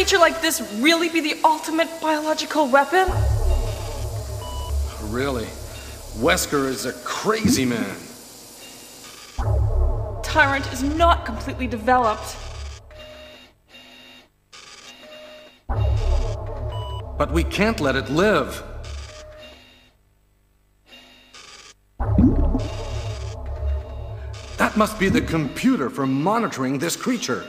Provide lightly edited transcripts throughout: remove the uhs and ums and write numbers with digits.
creature like this really be the ultimate biological weapon? Really? Wesker is a crazy man. Tyrant is not completely developed. But we can't let it live. That must be the computer for monitoring this creature.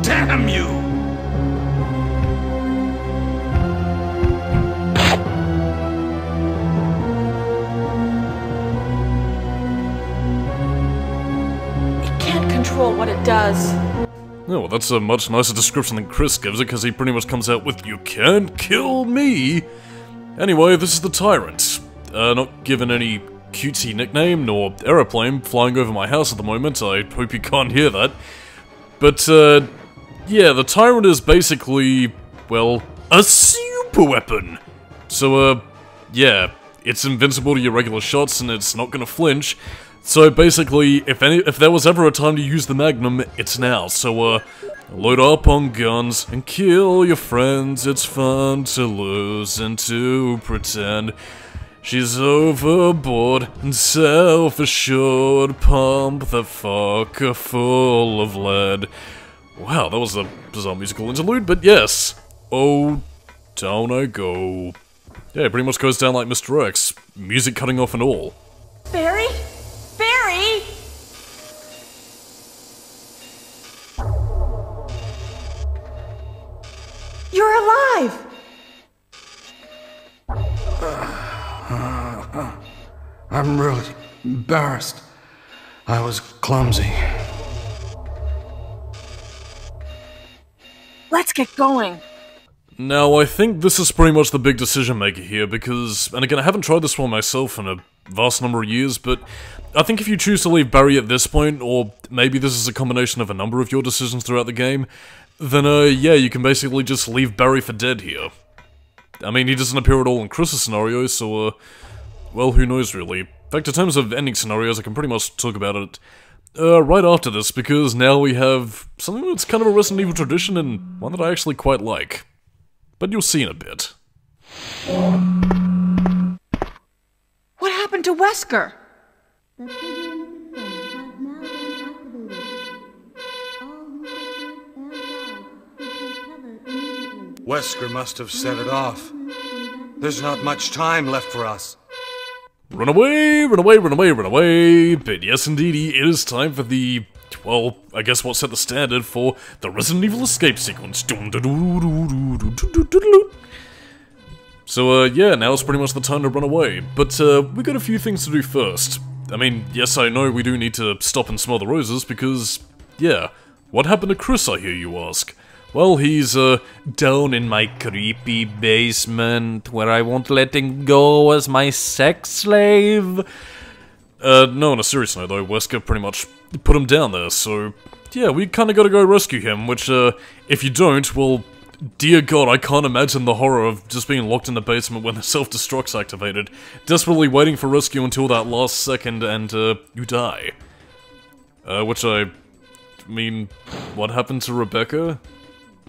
Damn you! It can't control what it does. Oh, well, that's a much nicer description than Chris gives it, because he pretty much comes out with, "You can't kill me!" Anyway, this is the Tyrant. Not given any cutesy nickname, nor aeroplane flying over my house at the moment. I hope you can't hear that. But, yeah, the Tyrant is basically, well, a super weapon! So, yeah, it's invincible to your regular shots and it's not gonna flinch. So basically, if there was ever a time to use the Magnum, it's now. So, load up on guns and kill your friends. It's fun to lose and to pretend she's overboard and self-assured. Pump the fucker full of lead. Wow, that was a bizarre musical interlude, but yes. Oh, down I go. Yeah, it pretty much goes down like Mr. X. Music cutting off and all. Barry? Barry! You're alive! I'm really embarrassed. I was clumsy. Let's get going. Now, I think this is pretty much the big decision maker here, because, and again, I haven't tried this one myself in a vast number of years, but I think if you choose to leave Barry at this point, or maybe this is a combination of a number of your decisions throughout the game, then, yeah, you can basically just leave Barry for dead here. I mean, he doesn't appear at all in Chris's scenario, so, well, who knows, really. In fact, in terms of ending scenarios, I can pretty much talk about it right after this, because now we have something that's kind of a Resident Evil tradition, and one that I actually quite like. But you'll see in a bit. What happened to Wesker? The triggering system has now been activated. All researchers and guides should take cover immediately. Wesker must have set it off. There's not much time left for us. Run away, run away, run away, run away! But yes, indeedy, it is time for the, well, I guess what set the standard for the Resident Evil escape sequence. So, yeah, now it's pretty much the time to run away. But, we got a few things to do first. I mean, yes, I know we do need to stop and smell the roses, because, yeah, what happened to Chris, I hear you ask? Well, he's, down in my creepy basement, where I won't let him go as my sex slave. No, on a serious note though, Wesker pretty much put him down there, so, yeah, we kinda gotta go rescue him, which, if you don't, well, dear god, I can't imagine the horror of just being locked in the basement when the self-destruct's activated, desperately waiting for rescue until that last second, and, you die. Which I mean, what happened to Rebecca?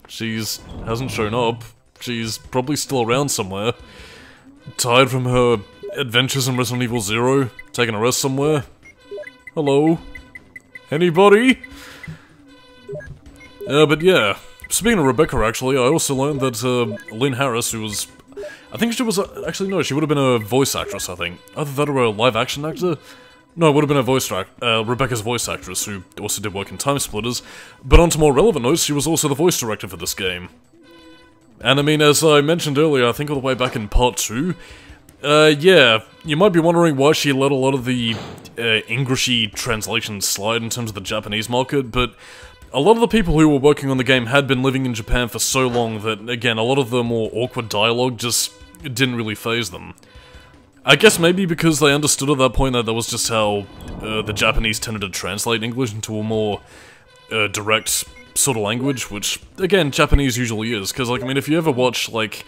She's hasn't shown up. She's probably still around somewhere. Tired from her adventures in Resident Evil 0, taking a rest somewhere. Hello? Anybody? But yeah, speaking of Rebecca actually, I also learned that Lynn Harris, who was... I think she was... actually no, she would have been a voice actress, I think. Either that or a live action actor? No, it would have been a voice Rebecca's voice actress, who also did work in Time Splitters. But on to more relevant notes, she was also the voice director for this game. And I mean, as I mentioned earlier, I think all the way back in part 2, Yeah, you might be wondering why she let a lot of the Englishy translations slide in terms of the Japanese market, but a lot of the people who were working on the game had been living in Japan for so long that, again, a lot of the more awkward dialogue just didn't really faze them. I guess maybe because they understood at that point that was just how the Japanese tended to translate English into a more direct sort of language, which, again, Japanese usually is, because, like, I mean, if you ever watch, like,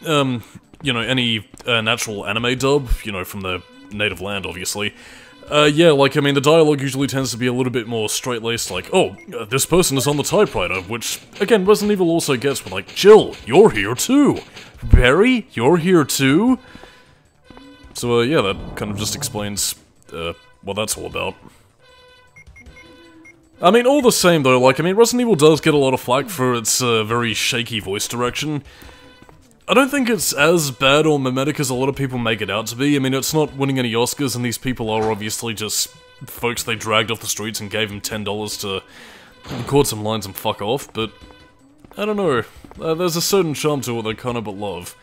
you know, any natural anime dub, you know, from the native land, obviously, yeah, like, I mean, the dialogue usually tends to be a little bit more straight-laced, like, oh, this person is on the typewriter, which, again, Resident Evil also gets with, like, Jill, you're here too! Barry, you're here too? So, yeah, that kind of just explains, what that's all about. I mean, all the same, though, like, I mean, Resident Evil does get a lot of flack for its, very shaky voice direction. I don't think it's as bad or mimetic as a lot of people make it out to be. I mean, it's not winning any Oscars, and these people are obviously just folks they dragged off the streets and gave them $10 to record some lines and fuck off, but I don't know. There's a certain charm to it they kind of but love.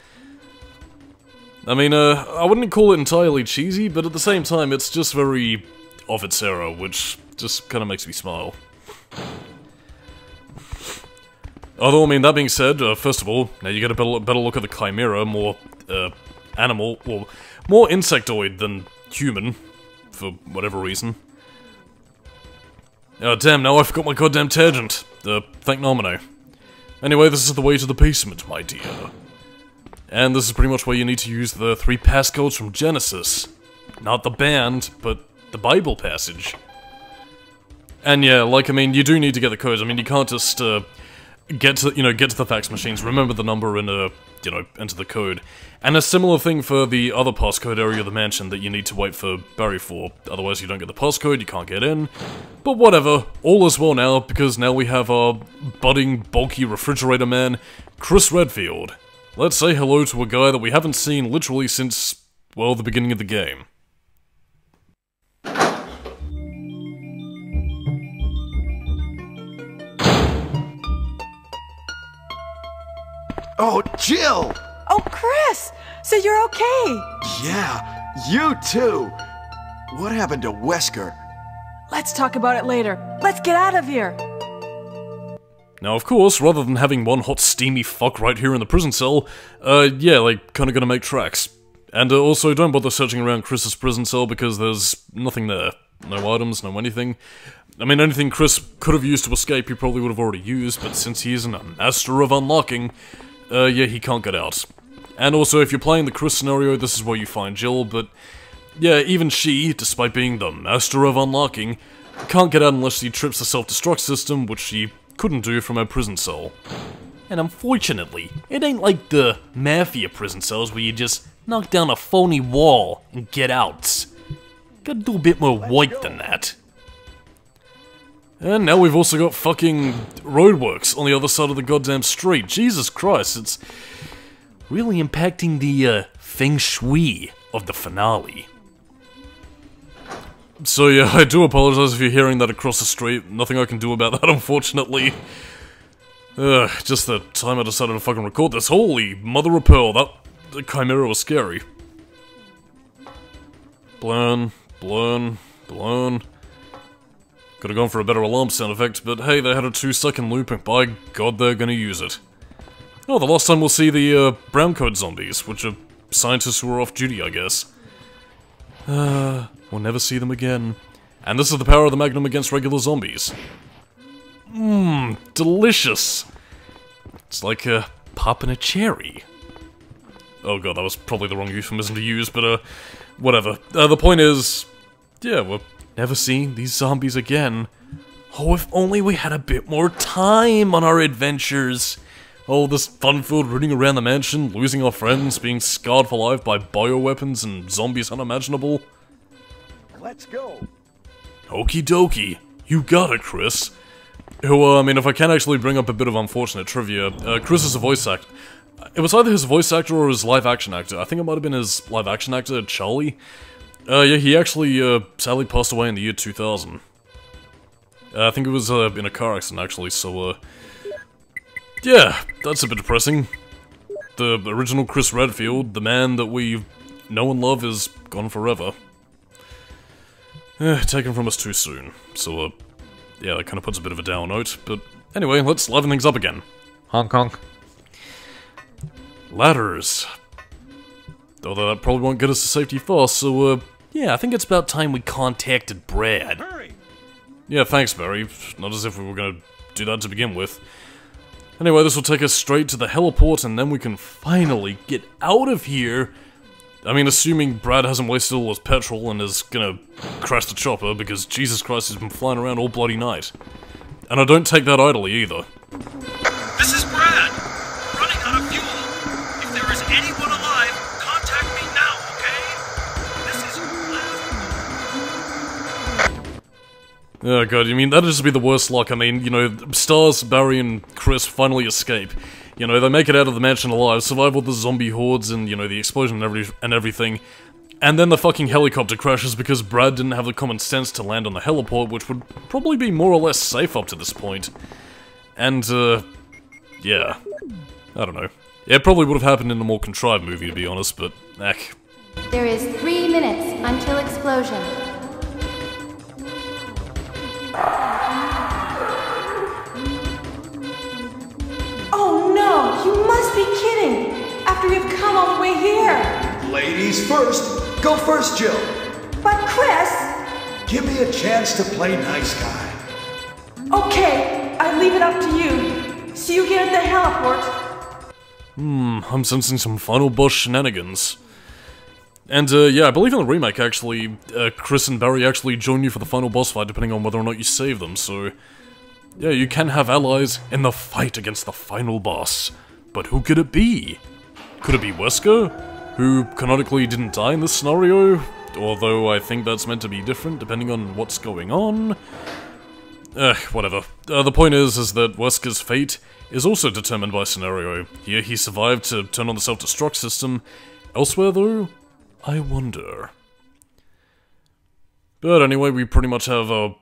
I mean, I wouldn't call it entirely cheesy, but at the same time, it's just very of its era, which just kind of makes me smile. Although, I mean, that being said, first of all, now you get a better look at the Chimera, more, animal, well, more insectoid than human, for whatever reason. Oh, damn, now I forgot my goddamn tangent. Thank Nomino. Anyway, this is the way to the basement, my dear. And this is pretty much where you need to use the 3 passcodes from Genesis. Not the band, but the Bible passage. And yeah, like, I mean, you do need to get the codes. I mean, you can't just, get to the fax machines, remember the number and, you know, enter the code. And a similar thing for the other passcode area of the mansion that you need to wait for Barry for. Otherwise you don't get the passcode, you can't get in. But whatever, all is well now, because now we have our budding, bulky refrigerator man, Chris Redfield. Let's say hello to a guy that we haven't seen literally since, well, the beginning of the game. Oh, Jill! Oh, Chris! So you're okay! Yeah, you too! What happened to Wesker? Let's talk about it later. Let's get out of here! Now, of course, rather than having one hot steamy fuck right here in the prison cell, yeah, like, kinda gonna make tracks. And also, don't bother searching around Chris's prison cell because there's nothing there. No items, no anything. I mean, anything Chris could have used to escape he probably would have already used, but since he isn't a master of unlocking, yeah, he can't get out. And also, if you're playing the Chris scenario, this is where you find Jill, but yeah, even she, despite being the master of unlocking, can't get out unless she trips the self-destruct system, which she couldn't do from her prison cell. And unfortunately, it ain't like the mafia prison cells where you just knock down a phony wall and get out. Gotta do a bit more work than that. And now we've also got fucking roadworks on the other side of the goddamn street. Jesus Christ, it's really impacting the feng shui of the finale. So yeah, I do apologize if you're hearing that across the street. Nothing I can do about that, unfortunately. Just the time I decided to fucking record this. Holy mother of pearl, that Chimera was scary. Blown. Could've gone for a better alarm sound effect, but hey, they had a 2-second loop, and by God, they're gonna use it. Oh, the last time we'll see the, brown coat zombies, which are scientists who are off duty, I guess. We'll never see them again. And this is the power of the Magnum against regular zombies. Mmm, delicious! It's like, popping a cherry. Oh god, that was probably the wrong euphemism to use, but, whatever. The point is, yeah, we're never seeing these zombies again. Oh, if only we had a bit more time on our adventures. Oh, this fun-filled running around the mansion, losing our friends, being scarred for life by bioweapons and zombies unimaginable. Let's go! Okie dokie. You got it, Chris. Who, I mean, if I can actually bring up a bit of unfortunate trivia, Chris is a voice actor. It was either his voice actor or his live-action actor. I think it might have been his live-action actor, Charlie. Yeah, he actually, sadly passed away in the year 2000. I think it was, in a car accident, actually, so, yeah, that's a bit depressing. The original Chris Redfield, the man that we known love is gone forever. Taken from us too soon. So, yeah, that kind of puts a bit of a down note. But anyway, let's liven things up again. Honk honk. Ladders. Although that probably won't get us to safety fast, so, yeah, I think it's about time we contacted Brad. Hurry! Yeah, thanks, Barry. Not as if we were gonna do that to begin with. Anyway, this will take us straight to the heliport, and then we can finally get out of here. I mean, assuming Brad hasn't wasted all his petrol and is gonna crash the chopper, because Jesus Christ, he's been flying around all bloody night. And I don't take that idly, either. This is Brad! Running out of fuel. If there is anyone alive, contact me now, okay? This is Oh god, you mean, that'd just be the worst luck. I mean, you know, Stars, Barry, and Chris finally escape. You know, they make it out of the mansion alive, survive all the zombie hordes and, you know, the explosion and everything. And then the fucking helicopter crashes because Brad didn't have the common sense to land on the heliport, which would probably be more or less safe up to this point. And, yeah. I don't know. Yeah, it probably would have happened in a more contrived movie, to be honest, but, heck. There is 3 minutes until explosion. Oh no, you must be kidding! After we've come all the way here! Ladies first. Go first, Jill. But Chris! Give me a chance to play nice guy. Okay, I leave it up to you. See you again at the heliport. I'm sensing some final boss shenanigans. And, yeah, I believe in the remake, actually, Chris and Barry actually join you for the final boss fight, depending on whether or not you save them, so... Yeah, you can have allies in the fight against the final boss. But who could it be? Could it be Wesker, who canonically didn't die in this scenario? Although I think that's meant to be different, depending on what's going on. Whatever. The point is that Wesker's fate is also determined by scenario. Here he survived to turn on the self-destruct system. Elsewhere, though, I wonder. But anyway, we pretty much have a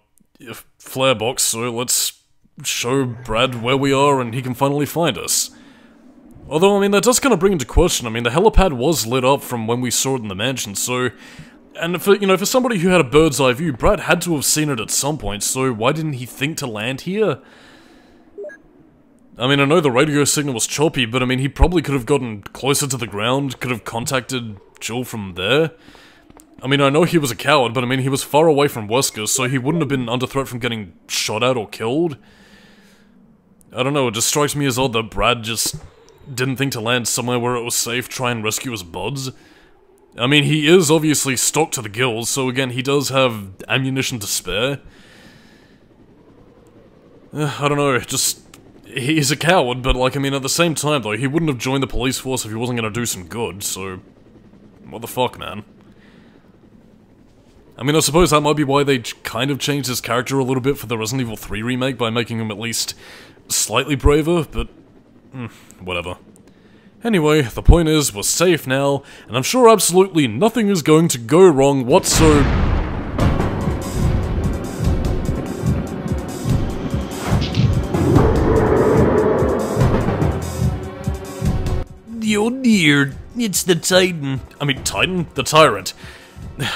flare box, so let's show Brad where we are and he can finally find us. Although, I mean, that does kind of bring into question, I mean, the helipad was lit up from when we saw it in the mansion, so... And for, you know, for somebody who had a bird's eye view, Brad had to have seen it at some point, so why didn't he think to land here? I mean, I know the radio signal was choppy, but I mean, he probably could have gotten closer to the ground, could have contacted Jill from there. I mean, I know he was a coward, but I mean, he was far away from Wesker, so he wouldn't have been under threat from getting shot at or killed. I don't know, it just strikes me as odd that Brad just didn't think to land somewhere where it was safe, try and rescue his buds. I mean, he is obviously stocked to the gills, so again, he does have ammunition to spare. I don't know, just... He's a coward, but like, I mean, at the same time, though, he wouldn't have joined the police force if he wasn't gonna do some good, so... What the fuck, man? I mean, I suppose that might be why they kind of changed his character a little bit for the Resident Evil 3 remake, by making him at least slightly braver, but... whatever. Anyway, the point is, we're safe now, and I'm sure absolutely nothing is going to go wrong whatsoever. Oh dear, it's the Titan. I mean, Titan? The Tyrant.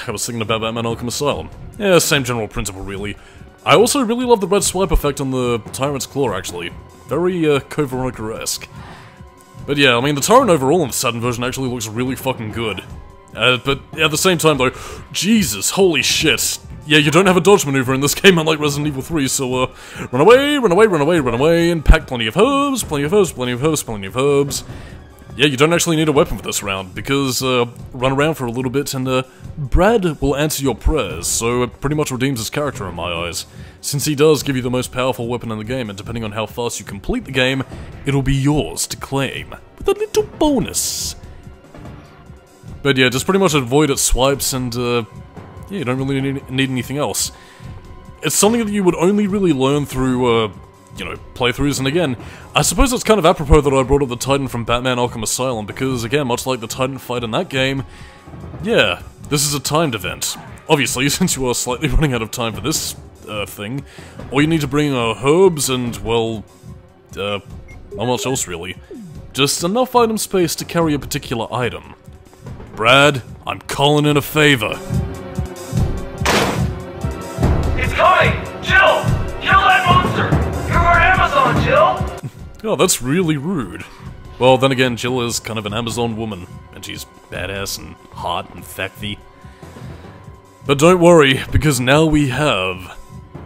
I was thinking about Batman Arkham Asylum. Yeah, same general principle, really. I also really love the red swipe effect on the Tyrant's claw, actually. Very, Code Veronica-esque. But yeah, I mean, the Tyrant overall in the Saturn version actually looks really fucking good. But at the same time, though, Jesus, holy shit. Yeah, you don't have a dodge maneuver in this game, unlike Resident Evil 3, so, run away, run away, run away, run away, and pack plenty of herbs, plenty of herbs, plenty of herbs, plenty of herbs. Yeah, you don't actually need a weapon for this round, because, run around for a little bit and, Brad will answer your prayers, so it pretty much redeems his character in my eyes. Since he does give you the most powerful weapon in the game, and depending on how fast you complete the game, it'll be yours to claim, with a little bonus. But yeah, just pretty much avoid its swipes, and, yeah, you don't really need anything else. It's something that you would only really learn through, you know, playthroughs, and again, I suppose it's kind of apropos that I brought up the Titan from Batman Arkham Asylum, because again, much like the Titan fight in that game, yeah, this is a timed event. Obviously, since you are slightly running out of time for this, thing, all you need to bring are herbs and, well, not much else really. Just enough item space to carry a particular item. Brad, I'm calling in a favor. It's coming! Jill! Kill that monster! You're our Amazon, Jill! Oh, that's really rude. Well, then again, Jill is kind of an Amazon woman, and she's badass and hot and sexy. But don't worry, because now we have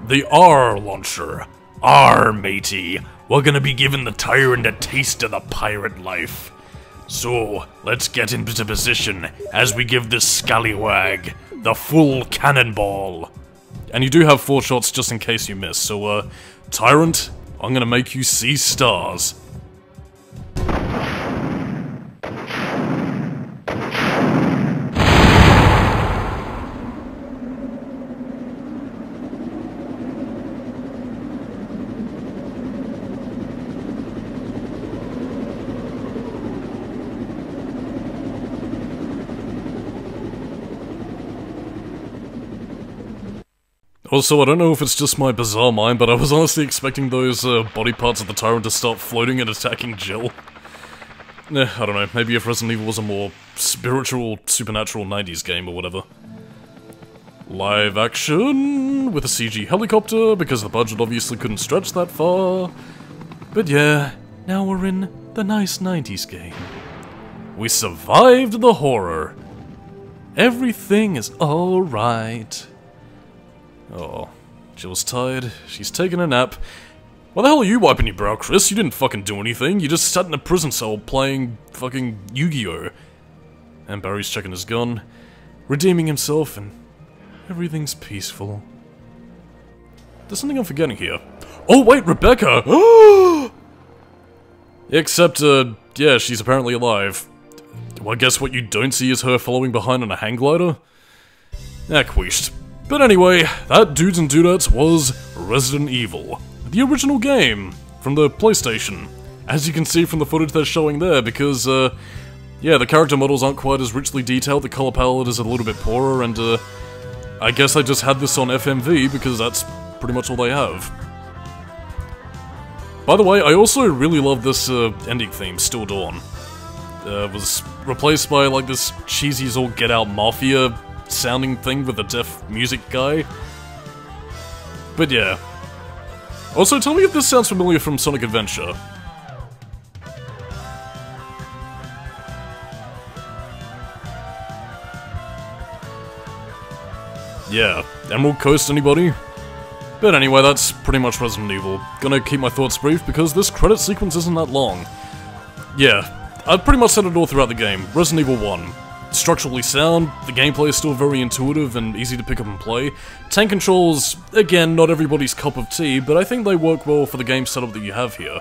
the R launcher. R, matey. We're gonna be giving the tyrant a taste of the pirate life. So, let's get into position as we give this scallywag the full cannonball. And you do have 4 shots just in case you miss, so, Tyrant, I'm gonna make you see stars. Also, I don't know if it's just my bizarre mind, but I was honestly expecting those body parts of the Tyrant to start floating and attacking Jill. I don't know, maybe if Resident Evil was a more spiritual, supernatural 90s game or whatever. Live action with a CG helicopter, because the budget obviously couldn't stretch that far. But yeah, now we're in the nice 90s game. We survived the horror. Everything is alright. Oh, Jill's tired. She's taking a nap. Why the hell are you wiping your brow, Chris? You didn't fucking do anything. You just sat in a prison cell playing fucking Yu-Gi-Oh! And Barry's checking his gun, redeeming himself, and everything's peaceful. There's something I'm forgetting here. Oh wait, Rebecca! Except, yeah, she's apparently alive. Well, I guess what you don't see is her following behind on a hang glider? Queashed. But anyway, that dudes and dudettes was Resident Evil, the original game from the PlayStation. As you can see from the footage they're showing there, because, yeah, the character models aren't quite as richly detailed, the color palette is a little bit poorer, and, I guess I just had this on FMV because that's pretty much all they have. By the way, I also really love this, ending theme, Still Dawn. It was replaced by, like, this cheesy as all get-out mafia sounding thing with a deaf music guy. But yeah. Also, tell me if this sounds familiar from Sonic Adventure. Yeah. Emerald Coast, anybody? But anyway, that's pretty much Resident Evil. Gonna keep my thoughts brief because this credit sequence isn't that long. Yeah. I've pretty much said it all throughout the game. Resident Evil 1. Structurally sound, the gameplay is still very intuitive and easy to pick up and play. Tank controls, again, not everybody's cup of tea, but I think they work well for the game setup that you have here.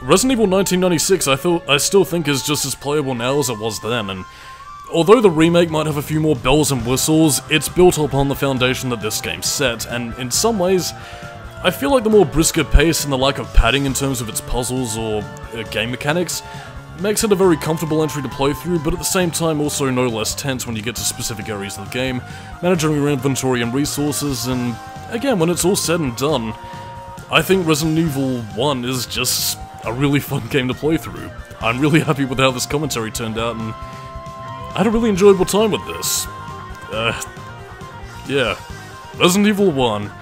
Resident Evil 1996 I still think is just as playable now as it was then, and although the remake might have a few more bells and whistles, it's built upon the foundation that this game set, and in some ways, I feel like the more brisker pace and the lack of padding in terms of its puzzles or game mechanics makes it a very comfortable entry to play through, but at the same time also no less tense when you get to specific areas of the game, managing your inventory and resources, and again, when it's all said and done, I think Resident Evil 1 is just a really fun game to play through. I'm really happy with how this commentary turned out, and I had a really enjoyable time with this. Yeah. Resident Evil 1.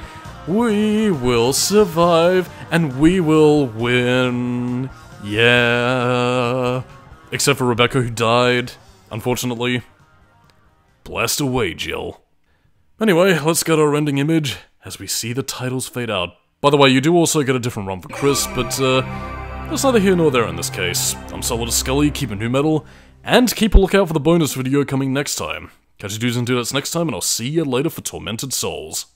We will survive, and we will win. Yeah. Except for Rebecca, who died, unfortunately. Blast away, Jill. Anyway, let's get our ending image as we see the titles fade out. By the way, you do also get a different run for Chris, but that's neither here nor there in this case. I'm Solidus Skully, keep it new metal, and keep a lookout for the bonus video coming next time. Catch you dudes and dudettes next time, and I'll see you later for Tormented Souls.